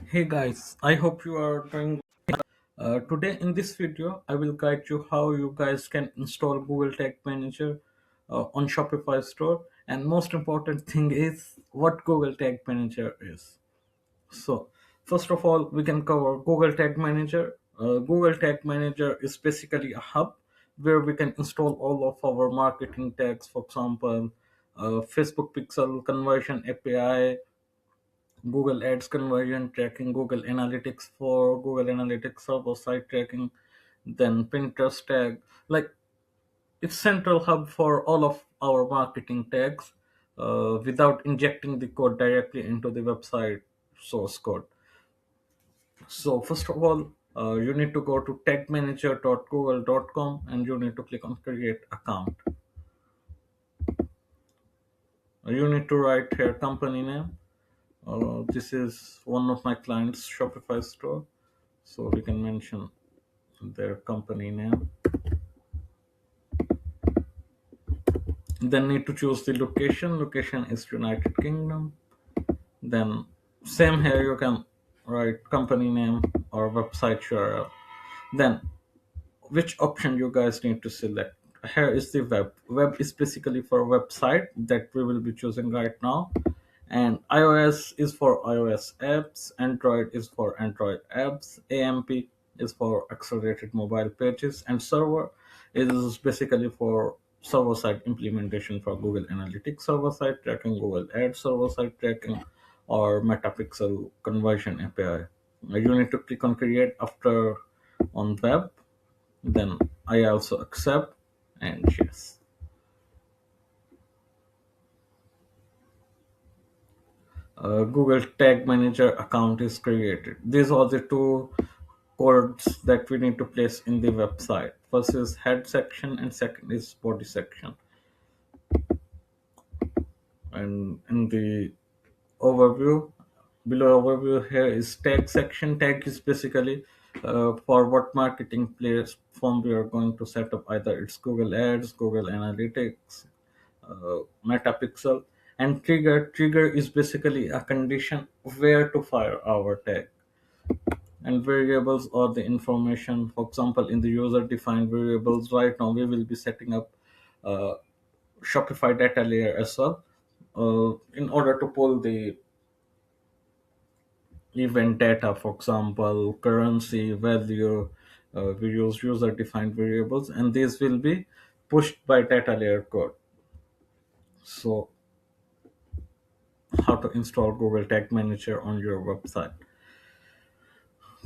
Hey guys, I hope you are doing. Today in this video, I will guide you how you guys can install Google Tag Manager on Shopify store. And most important thing is what Google Tag Manager is. So first of all, we can cover Google Tag Manager. Google Tag Manager is basically a hub where we can install all of our marketing tags. For example, Facebook Pixel Conversion API, Google Ads conversion tracking, Google Analytics for Google Analytics server side tracking, then Pinterest tag. Like it's central hub for all of our marketing tags without injecting the code directly into the website source code. So first of all, you need to go to tagmanager.google.com and you need to click on create account. You need to write here company name. This is one of my clients Shopify store, so we can mention their company name. Then need to choose the location is United Kingdom. Then same here, you can write company name or website URL. Then which option you guys need to select. Here is the web is basically for website that we will be choosing right now, and iOS is for iOS apps, Android is for Android apps, AMP is for accelerated mobile pages, and server is basically for server side implementation for Google Analytics server side tracking, Google Ads server side tracking, or Metapixel conversion API. You need to click on create after on web, then I also accept and yes. Google Tag Manager account is created. These are the two codes that we need to place in the website. First is head section and second is body section. And in the overview, below overview here is tag section. Tag is basically for what marketing platform we are going to set up. Either it's Google Ads, Google Analytics, Metapixel, and trigger is basically a condition where to fire our tag. And variables or the information, for example, in the user defined variables, right now we will be setting up uh, Shopify data layer as well, in order to pull the event data, for example currency value. We use user defined variables and these will be pushed by data layer code. So how to install Google Tag Manager on your website.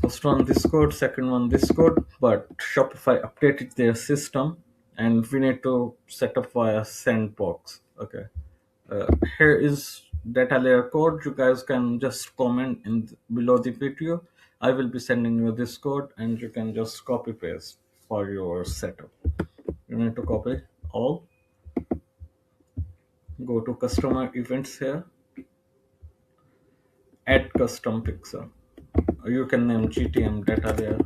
First one this code, second one this code, but Shopify updated their system and we need to set up via sandbox. Okay. Uh, Here is data layer code. You guys can just comment in below the video. I will be sending you this code and you can just copy paste for your setup. You need to copy all. Go to customer events here, add custom pixel. You can name GTM data layer.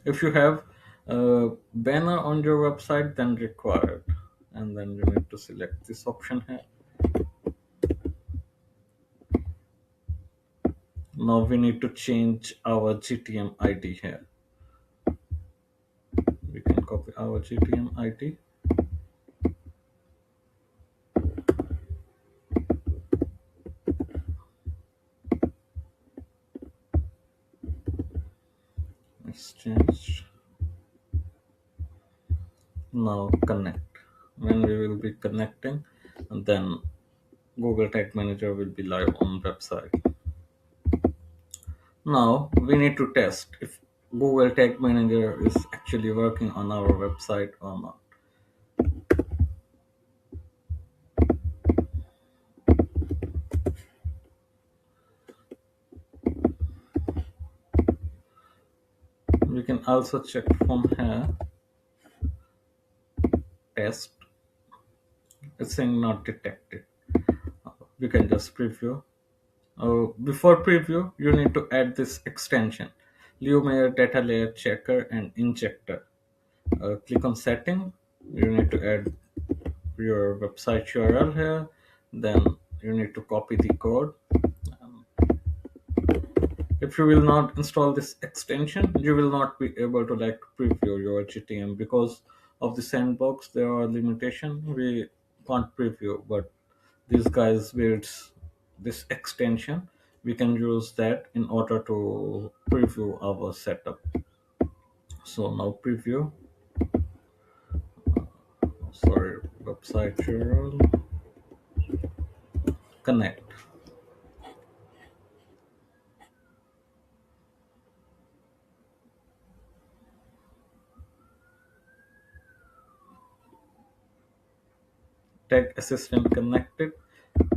If you have a banner on your website, then required. And then you need to select this option here. Now we need to change our GTM ID here. We can copy our GTM ID. It's changed. Now connect. When we will be connecting, and then Google Tag Manager will be live on website. Now we need to test if Google Tag Manager is actually working on our website or not. We can also check from here, test. It's saying not detected. We can just preview. Before preview, you need to add this extension. leave my data layer checker and injector. Click on setting. You need to add your website URL here. Then you need to copy the code. If you will not install this extension, you will not be able to like preview your GTM because of the sandbox. There are limitation. We can't preview, but these guys built this extension. We can use that in order to preview our setup. So now preview. Sorry, website URL. Connect. Tag assistant connected.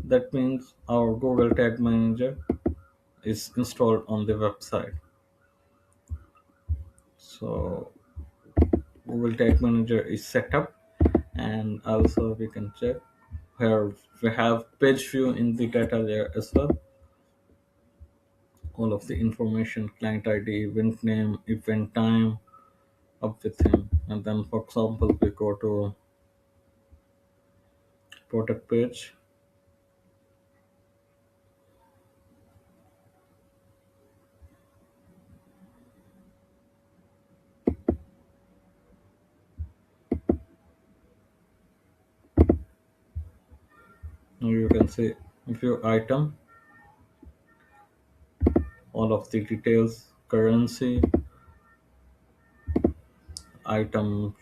That means our Google Tag Manager is installed on the website. So Google Tag Manager is set up, and also we can check here we have page view in the data layer as well. All of the information, client ID, event name, event time, everything. And then, for example, we go to product page. Now you can see view item, all of the details, currency, item,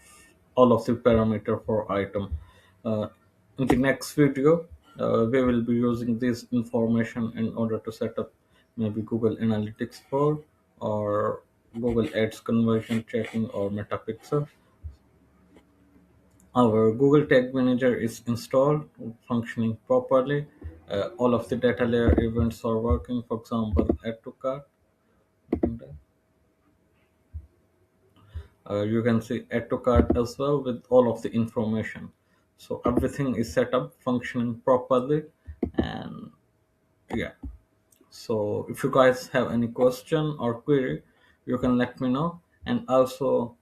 all of the parameter for item. Uh, in the next video, we will be using this information in order to set up maybe Google Analytics 4 or Google Ads conversion tracking or Metapixel. Our Google Tag Manager is installed, functioning properly. All of the data layer events are working. For example, add to cart. And, you can see add to cart as well with all of the information. So everything is set up, functioning properly, and yeah. So if you guys have any question or query, you can let me know. And also,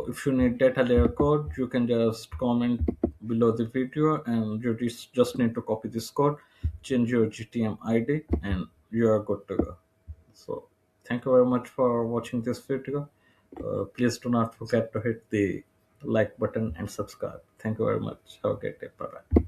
if you need data layer code, you can just comment below the video, and you just need to copy this code, change your GTM ID, and you are good to go. So thank you very much for watching this video. Please do not forget to hit the like button and subscribe. Thank you very much. Have a great day. Bye bye.